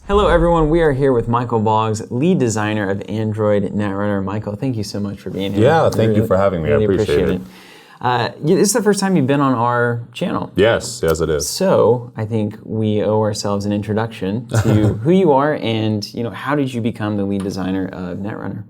Hello everyone, we are here with Michael Boggs, lead designer of Android Netrunner. Michael, thank you so much for being here. Yeah, thank you for having me. Really I appreciate it. This is the first time you've been on our channel. Yes, it is. So I think we owe ourselves an introduction to who you are and how did you become the lead designer of Netrunner?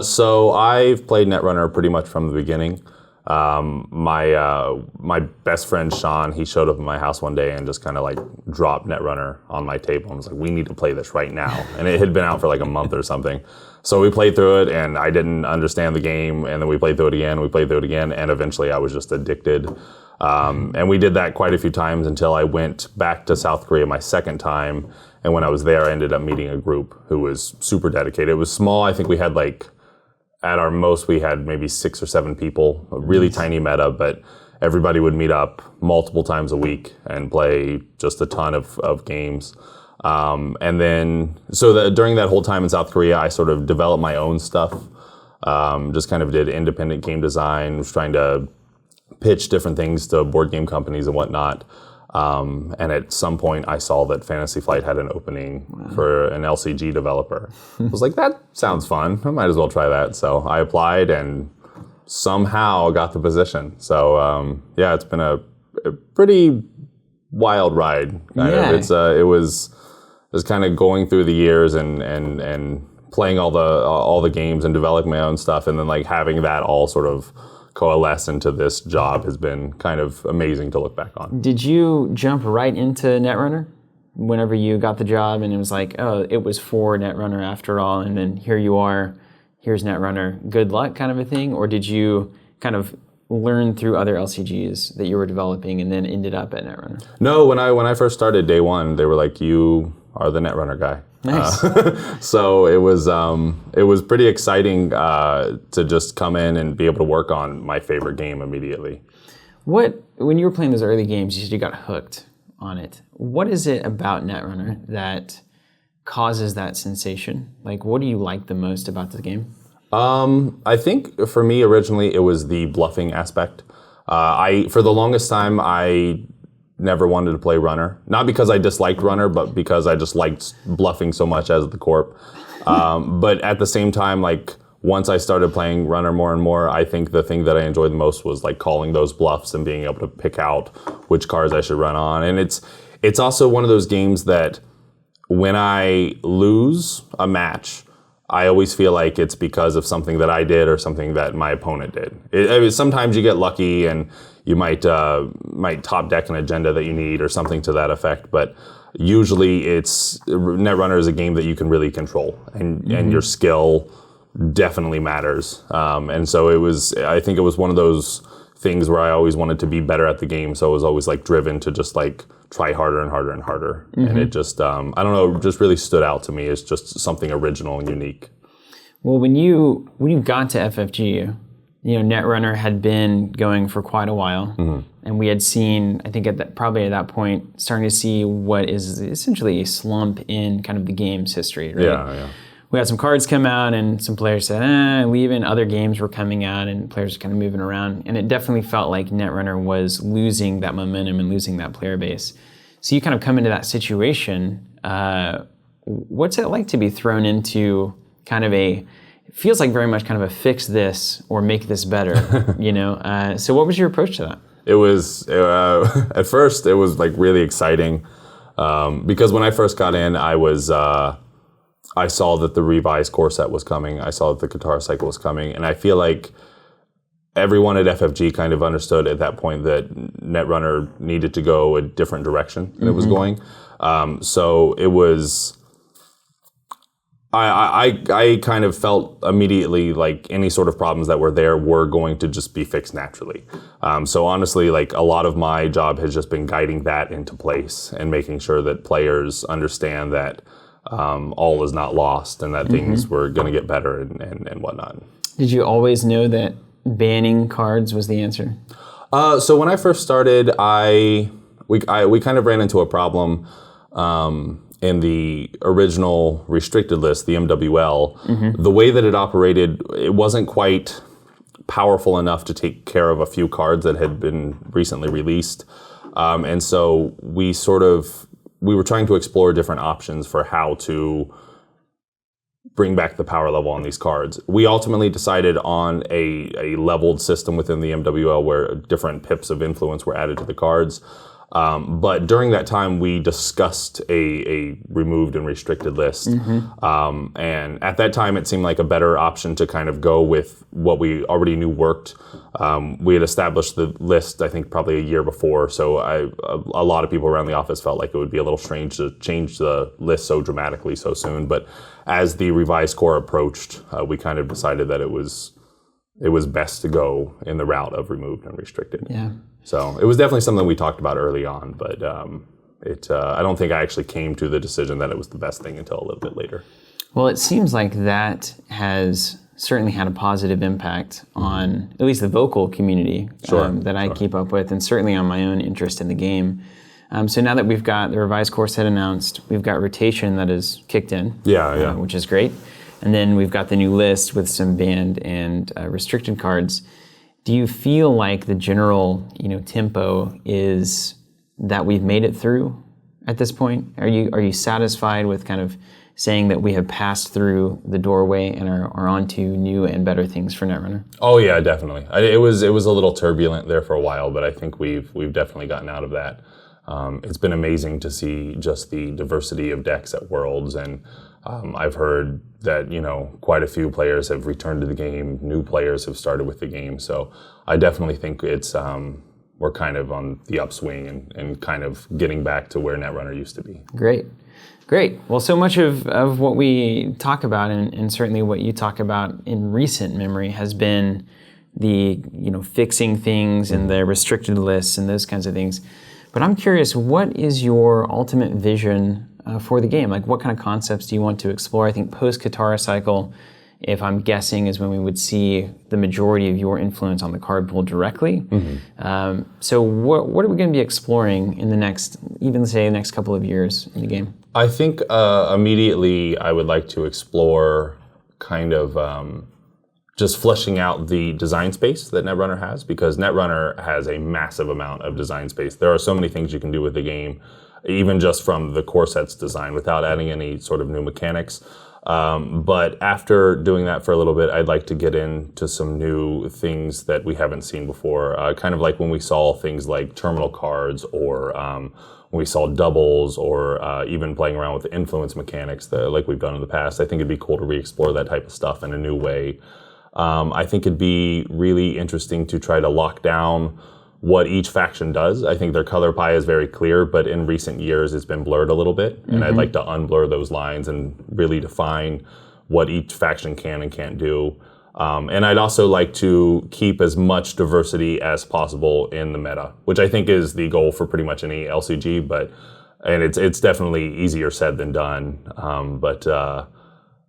So I've played Netrunner pretty much from the beginning. My best friend Sean, he showed up at my house one day and just kind of like dropped Netrunner on my table and was like, "We need to play this right now." And it had been out for like a month or something. So we played through it, and I didn't understand the game, and then we played through it again, and eventually I was just addicted. And we did that quite a few times until I went back to South Korea my second time. And when I was there, I ended up meeting a group who was super dedicated. It was small. I think we had at our most, we had maybe 6 or 7 people, a really tiny meta, but everybody would meet up multiple times a week and play just a ton of games. And then, during that whole time in South Korea, I sort of developed my own stuff, just kind of did independent game design, was trying to pitch different things to board game companies and whatnot. And at some point I saw that Fantasy Flight had an opening for an LCG developer. I was like, that sounds fun. I might as well try that. So I applied and somehow got the position. So it's been a pretty wild ride. It was kind of going through the years and playing all the games and developing my own stuff, and then like having that all sort of coalesce into this job has been kind of amazing to look back on. Did you jump right into Netrunner whenever you got the job and it was like, oh, it was for Netrunner after all, and then here you are, here's Netrunner, good luck kind of a thing? Or did you kind of learn through other LCGs that you were developing and then ended up at Netrunner? No, when I first started day one, they were like, you are the Netrunner guy. Nice. So it was pretty exciting to just come in and be able to work on my favorite game immediately. When you were playing those early games, you said you got hooked on it. What is it about Netrunner that causes that sensation? Like, what do you like the most about the game? I think for me originally it was the bluffing aspect. For the longest time I never wanted to play Runner. Not because I disliked Runner, but because I just liked bluffing so much as the corp. But at the same time, like once I started playing Runner more and more, I think the thing that I enjoyed the most was like calling those bluffs and being able to pick out which cards I should run on. And it's also one of those games that when I lose a match, I always feel like it's because of something that I did or something that my opponent did. Sometimes you get lucky and you might top deck an agenda that you need or something to that effect, but usually Netrunner is a game that you can really control, and your skill definitely matters. And so I think it was one of those things where I always wanted to be better at the game, so I was always like driven to just like try harder and harder and harder. And it just, I don't know, just really stood out to me as just something original and unique. Well, when you got to FFG, Netrunner had been going for quite a while, and we had seen, I think probably at that point, starting to see what is essentially a slump in kind of the game's history, right? Yeah. We had some cards come out, and some players said, leaving. Other games were coming out, and players were kind of moving around, and it definitely felt like Netrunner was losing that momentum and losing that player base. So you kind of come into that situation. What's it like to be thrown into kind of it feels like very much kind of a fix this or make this better, So what was your approach to that? It was, at first, it was like really exciting because when I first got in, I saw that the revised core set was coming. I saw that the Kitara cycle was coming. And I feel like everyone at FFG kind of understood at that point that Netrunner needed to go a different direction than it was going. So it was... I kind of felt immediately like any sort of problems that were there were going to just be fixed naturally. So honestly, like a lot of my job has just been guiding that into place and making sure that players understand that all is not lost and that things were going to get better and whatnot. Did you always know that banning cards was the answer? So when I first started, we kind of ran into a problem in the original restricted list, the MWL. The way that it operated, it wasn't quite powerful enough to take care of a few cards that had been recently released. And so we were trying to explore different options for how to bring back the power level on these cards. We ultimately decided on a leveled system within the MWL where different pips of influence were added to the cards. But during that time, we discussed a removed and restricted list. And at that time, it seemed like a better option to kind of go with what we already knew worked. We had established the list, I think, probably a year before. So a lot of people around the office felt like it would be a little strange to change the list so dramatically so soon. But as the revised core approached, we kind of decided that it was best to go in the route of removed and restricted. Yeah. So it was definitely something we talked about early on, but I don't think I actually came to the decision that it was the best thing until a little bit later. Well, it seems like that has certainly had a positive impact on at least the vocal community that I keep up with, and certainly on my own interest in the game. So now that we've got the revised core set announced, we've got rotation that is kicked in, which is great. And then we've got the new list with some banned and restricted cards. Do you feel like the general, tempo is that we've made it through at this point? Are you satisfied with kind of saying that we have passed through the doorway and are on to new and better things for Netrunner? Oh yeah, definitely. It was a little turbulent there for a while, but I think we've definitely gotten out of that. It's been amazing to see just the diversity of decks at Worlds, and I've heard that quite a few players have returned to the game. New players have started with the game, so I definitely think it's we're kind of on the upswing and kind of getting back to where Netrunner used to be. Great. Well, so much of what we talk about, and certainly what you talk about in recent memory, has been the fixing things and the restricted lists and those kinds of things. But I'm curious, what is your ultimate vision for the game? Like, what kind of concepts do you want to explore? I think post-Kitara cycle, if I'm guessing, is when we would see the majority of your influence on the card pool directly. So what are we going to be exploring in the next couple of years in the game? I think immediately I would like to explore kind of just fleshing out the design space that Netrunner has, because Netrunner has a massive amount of design space. There are so many things you can do with the game, even just from the core set's design, without adding any sort of new mechanics. But after doing that for a little bit, I'd like to get into some new things that we haven't seen before, kind of like when we saw things like terminal cards, or when we saw doubles, or even playing around with the influence mechanics like we've done in the past. I think it'd be cool to re-explore that type of stuff in a new way. I think it'd be really interesting to try to lock down what each faction does. I think their color pie is very clear, but in recent years it's been blurred a little bit, and I'd like to unblur those lines and really define what each faction can and can't do. And I'd also like to keep as much diversity as possible in the meta, which I think is the goal for pretty much any LCG, and it's definitely easier said than done. But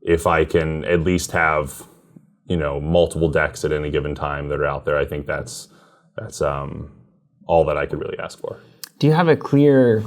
if I can at least have multiple decks at any given time that are out there, I think that's all that I could really ask for. Do you have a clear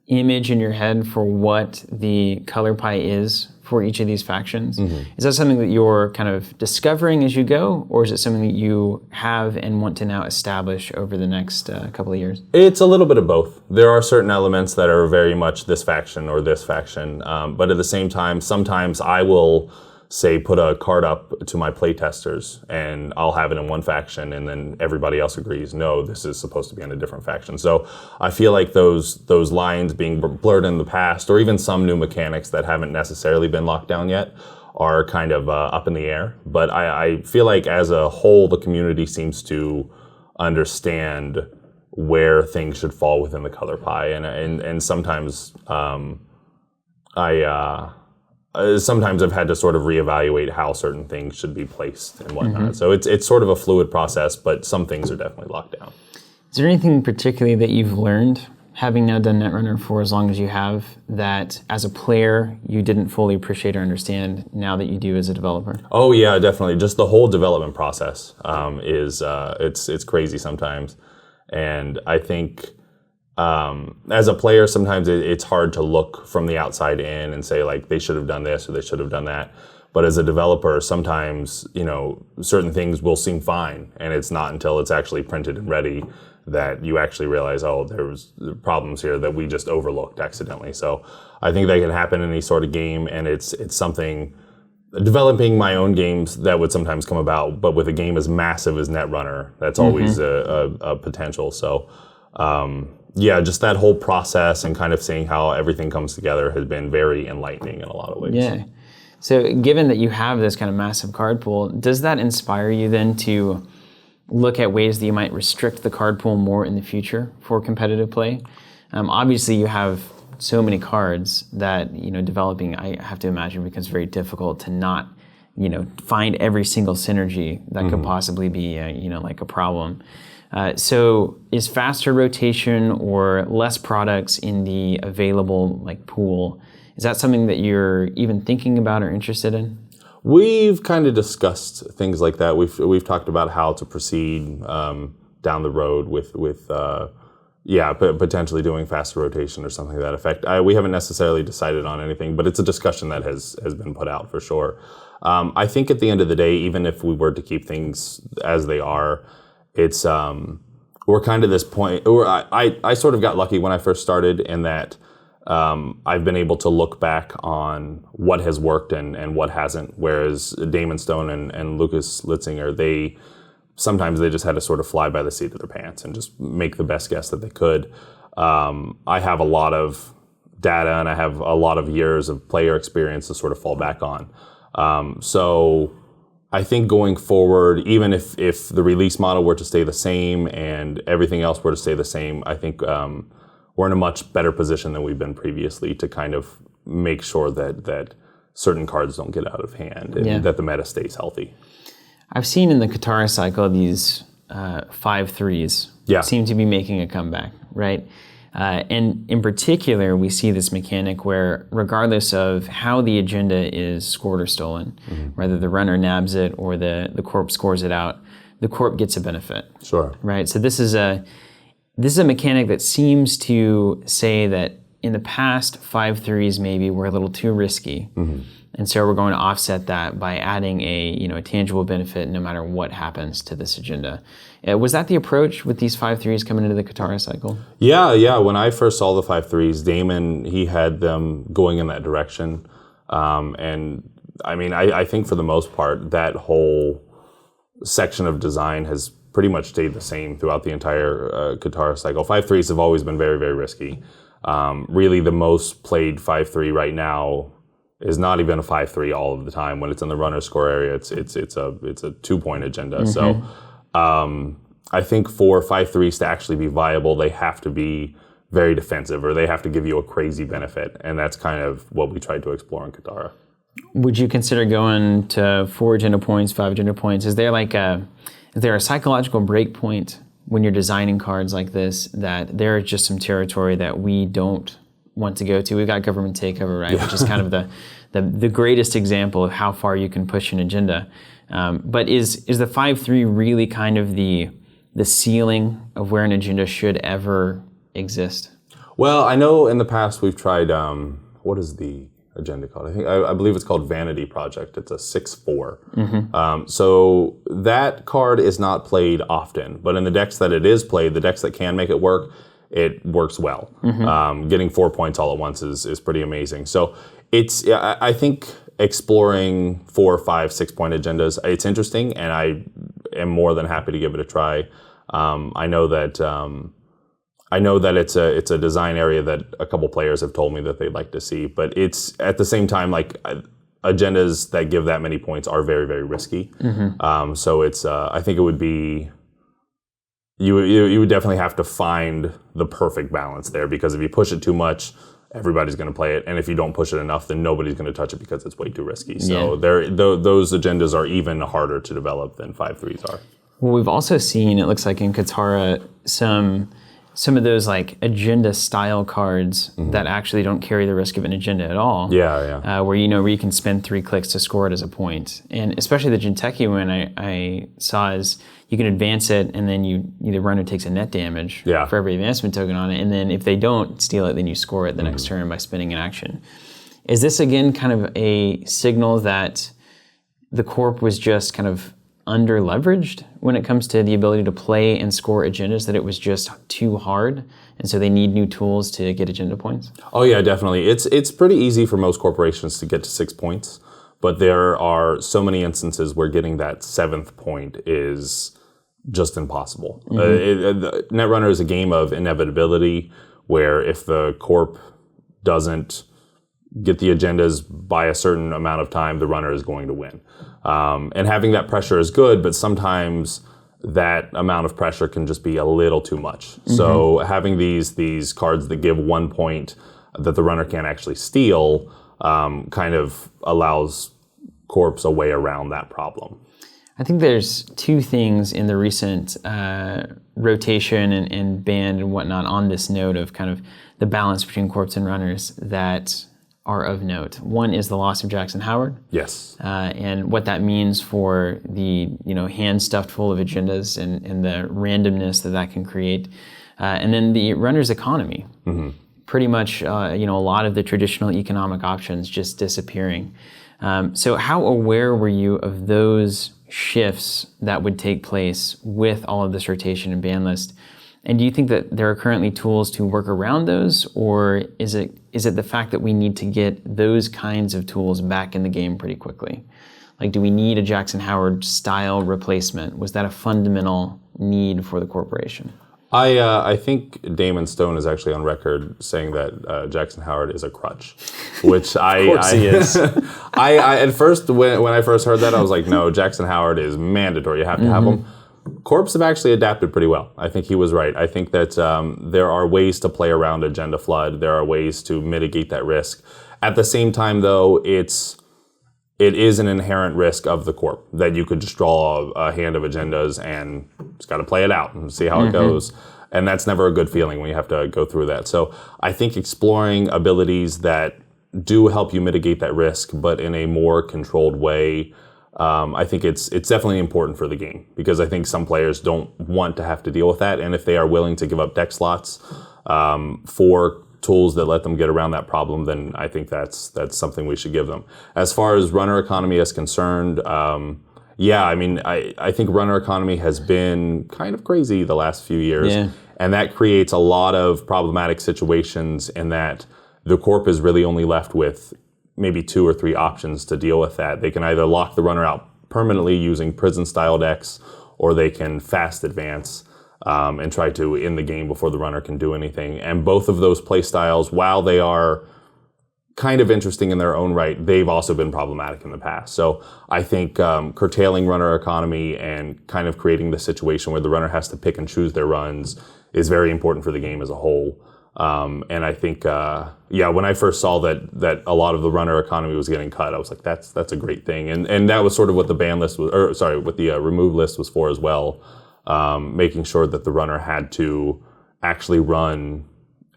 image in your head for what the color pie is for each of these factions? Is that something that you're kind of discovering as you go, or is it something that you have and want to now establish over the next couple of years? It's a little bit of both. There are certain elements that are very much this faction or this faction, but at the same time, sometimes I will say put a card up to my playtesters and I'll have it in one faction, and then everybody else agrees, no, this is supposed to be in a different faction. So I feel like those lines being blurred in the past, or even some new mechanics that haven't necessarily been locked down yet, are kind of up in the air. But I feel like as a whole, the community seems to understand where things should fall within the color pie, and sometimes sometimes I've had to sort of reevaluate how certain things should be placed and whatnot. So it's sort of a fluid process, but some things are definitely locked down. Is there anything particularly that you've learned, having now done Netrunner for as long as you have, that as a player you didn't fully appreciate or understand now that you do as a developer? Oh yeah, definitely. Just the whole development process is it's crazy sometimes, and I think as a player, sometimes it's hard to look from the outside in and say, like, they should have done this or they should have done that. But as a developer, sometimes, certain things will seem fine, and it's not until it's actually printed and ready that you actually realize, oh, there was problems here that we just overlooked accidentally. So I think that can happen in any sort of game, and it's something. Developing my own games that would sometimes come about, but with a game as massive as Netrunner, that's always a potential. So, just that whole process and kind of seeing how everything comes together has been very enlightening in a lot of ways. Yeah. So given that you have this kind of massive card pool, does that inspire you then to look at ways that you might restrict the card pool more in the future for competitive play? Obviously, you have so many cards that, developing, I have to imagine, becomes very difficult to not, find every single synergy that could possibly be, like a problem. So is faster rotation or less products in the available pool, is that something that you're even thinking about or interested in? We've kind of discussed things like that. We've talked about how to proceed down the road with potentially doing faster rotation or something to that effect. We haven't necessarily decided on anything, but it's a discussion that has been put out for sure. I think at the end of the day, even if we were to keep things as they are, it's we're kind of this point. Or I sort of got lucky when I first started in that I've been able to look back on what has worked and what hasn't. Whereas Damon Stone and Lucas Litzinger, sometimes they just had to sort of fly by the seat of their pants and just make the best guess that they could. I have a lot of data and I have a lot of years of player experience to sort of fall back on. So I think going forward, even if the release model were to stay the same and everything else were to stay the same, I think we're in a much better position than we've been previously to kind of make sure that certain cards don't get out of hand and that the meta stays healthy. I've seen in the Kitara cycle these 5/3s seem to be making a comeback, right? And in particular, we see this mechanic where regardless of how the agenda is scored or stolen, whether the runner nabs it or the corp scores it out, the corp gets a benefit. Sure. Right? So this is a mechanic that seems to say that in the past, 5/3s maybe were a little too risky. And so we're going to offset that by adding a tangible benefit no matter what happens to this agenda. Was that the approach with these 5/3s coming into the Kitara cycle? Yeah. When I first saw the 5/3s, Damon, he had them going in that direction. And I mean, I think for the most part, that whole section of design has pretty much stayed the same throughout the entire Kitara cycle. 5/3s have always been very, very risky. Really, the most played 5/3 right now is not even a 5/3 all of the time. When it's in the runner score area, it's a 2-point agenda. So I think for 5/3s to actually be viable, they have to be very defensive, or they have to give you a crazy benefit, and that's kind of what we tried to explore in Kitara. Would you consider going to 4 agenda points, 5 agenda points? Is there a psychological break point when you're designing cards like this that there is just some territory that we don't want to go to? We've got government takeover, right? Which is kind of the greatest example of how far you can push an agenda. But is the 5/3 really kind of the ceiling of where an agenda should ever exist? Well, I know in the past we've tried, what is the agenda called? I believe it's called Vanity Project. It's a 6/4. So that card is not played often, but in the decks that it is played, the decks that can make it works well. Getting 4 points all at once is pretty amazing. So I think exploring 4, 5, 6 point agendas, it's interesting, and I am more than happy to give it a try. I know that it's a design area that a couple players have told me that they'd like to see, but it's at the same time agendas that give that many points are very, very risky. So it's I think it would be. You would definitely have to find the perfect balance there, because if you push it too much, everybody's going to play it, and if you don't push it enough, then nobody's going to touch it because it's way too risky. So those agendas are even harder to develop than 5/3s are. Well, we've also seen, it looks like in Kitara, some of those agenda style cards that actually don't carry the risk of an agenda at all. Where you can spend 3 clicks to score it as a point. And especially the Jinteki one I saw is you can advance it, and then the runner takes a net damage for every advancement token on it. And then if they don't steal it, then you score it the next turn by spending an action. Is this again kind of a signal that the corp was just kind of under leveraged when it comes to the ability to play and score agendas, that it was just too hard, and so they need new tools to get agenda points? Oh yeah, definitely. It's pretty easy for most corporations to get to 6 points, but there are so many instances where getting that 7th point is just impossible. Netrunner is a game of inevitability, where if the corp doesn't get the agendas by a certain amount of time, the runner is going to win. And having that pressure is good, but sometimes that amount of pressure can just be a little too much. So having these cards that give 1 point that the runner can't actually steal kind of allows corps a way around that problem. I think there's two things in the recent rotation and ban and whatnot on this note of kind of the balance between corps and runners that are of note. One is the loss of Jackson Howard. Yes. And what that means for the hand stuffed full of agendas and the randomness that can create. And then the runner's economy. Pretty much a lot of the traditional economic options just disappearing. So how aware were you of those shifts that would take place with all of this rotation and ban list? And do you think that there are currently tools to work around those, or is it the fact that we need to get those kinds of tools back in the game pretty quickly? Like, do we need a Jackson Howard style replacement? Was that a fundamental need for the corporation? I think Damon Stone is actually on record saying that Jackson Howard is a crutch, which Of course he is. I at first when I first heard that, I was like, no, Jackson Howard is mandatory. You have to have him. Corps have actually adapted pretty well. I think he was right. I think that there are ways to play around agenda flood. There are ways to mitigate that risk. At the same time, though, it is an inherent risk of the corp that you could just draw a hand of agendas and just got to play it out and see how it goes. And that's never a good feeling when you have to go through that. So I think exploring abilities that do help you mitigate that risk, but in a more controlled way, I think it's definitely important for the game, because I think some players don't want to have to deal with that. And if they are willing to give up deck slots for tools that let them get around that problem, then I think that's something we should give them. As far as runner economy is concerned, I think runner economy has been kind of crazy the last few years. Yeah. And that creates a lot of problematic situations in that the corp is really only left with maybe 2 or 3 options to deal with that. They can either lock the runner out permanently using prison-style decks, or they can fast advance and try to end the game before the runner can do anything. And both of those play styles, while they are kind of interesting in their own right, they've also been problematic in the past. So I think curtailing runner economy and kind of creating the situation where the runner has to pick and choose their runs is very important for the game as a whole. And I think, when I first saw that a lot of the runner economy was getting cut, I was like, that's a great thing. And that was sort of what the ban list was, what the remove list was for as well. Making sure that the runner had to actually run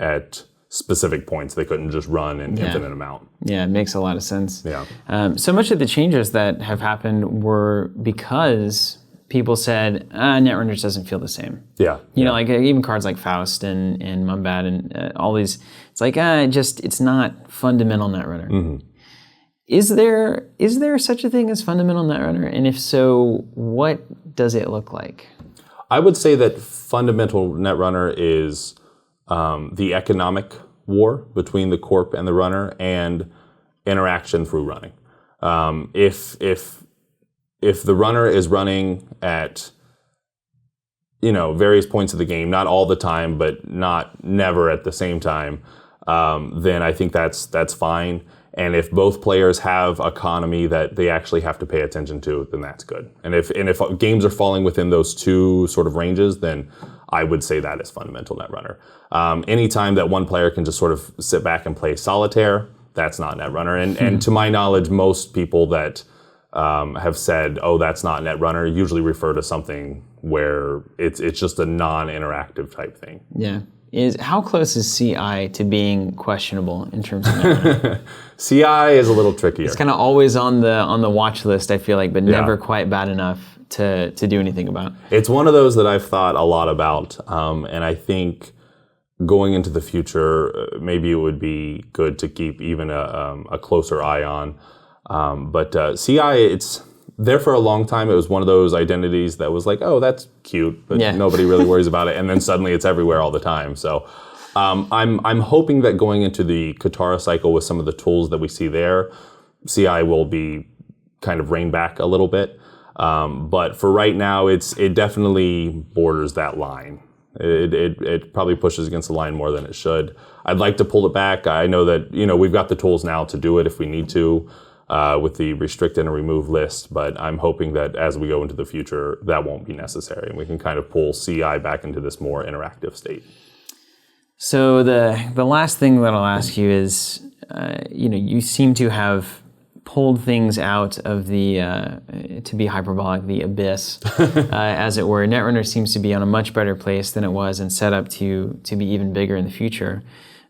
at specific points. They couldn't just run an infinite amount. Yeah, it makes a lot of sense. Yeah. So much of the changes that have happened were because people said, Netrunners doesn't feel the same. Yeah. You know, like even cards like Faust and Mumbat and all these, it's like, it's not fundamental Netrunner. Is there such a thing as fundamental Netrunner? And if so, what does it look like? I would say that fundamental Netrunner is the economic war between the corp and the runner and interaction through running. If the runner is running at various points of the game, not all the time, but never at the same time, then I think that's fine. And if both players have economy that they actually have to pay attention to, then that's good. And if games are falling within those two sort of ranges, then I would say that is fundamental Netrunner. Anytime that one player can just sort of sit back and play solitaire, that's not Netrunner. And to my knowledge, most people that have said, oh, that's not Netrunner, usually refer to something where it's just a non-interactive type thing. Yeah. How close is CI to being questionable in terms of Netrunner? CI is a little trickier. It's kind of always on the watch list, I feel like, but never quite bad enough to do anything about. It's one of those that I've thought a lot about, and I think going into the future, maybe it would be good to keep even a closer eye on. But CI, there for a long time. It was one of those identities that was like, oh, that's cute, but nobody really worries about it. And then suddenly it's everywhere all the time. So I'm hoping that going into the Kitara cycle with some of the tools that we see there, CI will be kind of reined back a little bit. But for right now, it definitely borders that line. It probably pushes against the line more than it should. I'd like to pull it back. I know that we've got the tools now to do it if we need to with the restrict and remove list, but I'm hoping that as we go into the future, that won't be necessary, and we can kind of pull CI back into this more interactive state. So the last thing that I'll ask you is, you seem to have pulled things out of the, to be hyperbolic, the abyss, as it were. Netrunner seems to be on a much better place than it was and set up to be even bigger in the future.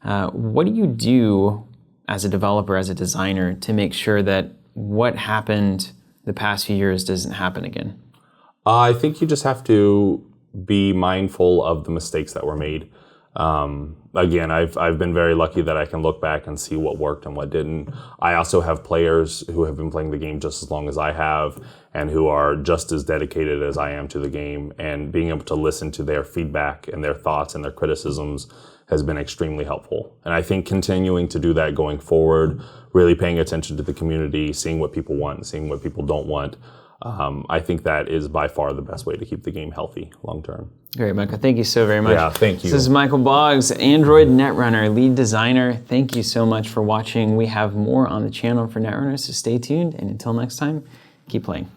What do you do as a developer, as a designer, to make sure that what happened the past few years doesn't happen again? I think you just have to be mindful of the mistakes that were made. Again, I've been very lucky that I can look back and see what worked and what didn't. I also have players who have been playing the game just as long as I have and who are just as dedicated as I am to the game, and being able to listen to their feedback and their thoughts and their criticisms has been extremely helpful. And I think continuing to do that going forward, really paying attention to the community, seeing what people want and seeing what people don't want, I think that is by far the best way to keep the game healthy long term. Great, Michael. Thank you so very much. Yeah, thank you. This is Michael Boggs, Android Netrunner, lead designer. Thank you so much for watching. We have more on the channel for Netrunner, so stay tuned. And until next time, keep playing.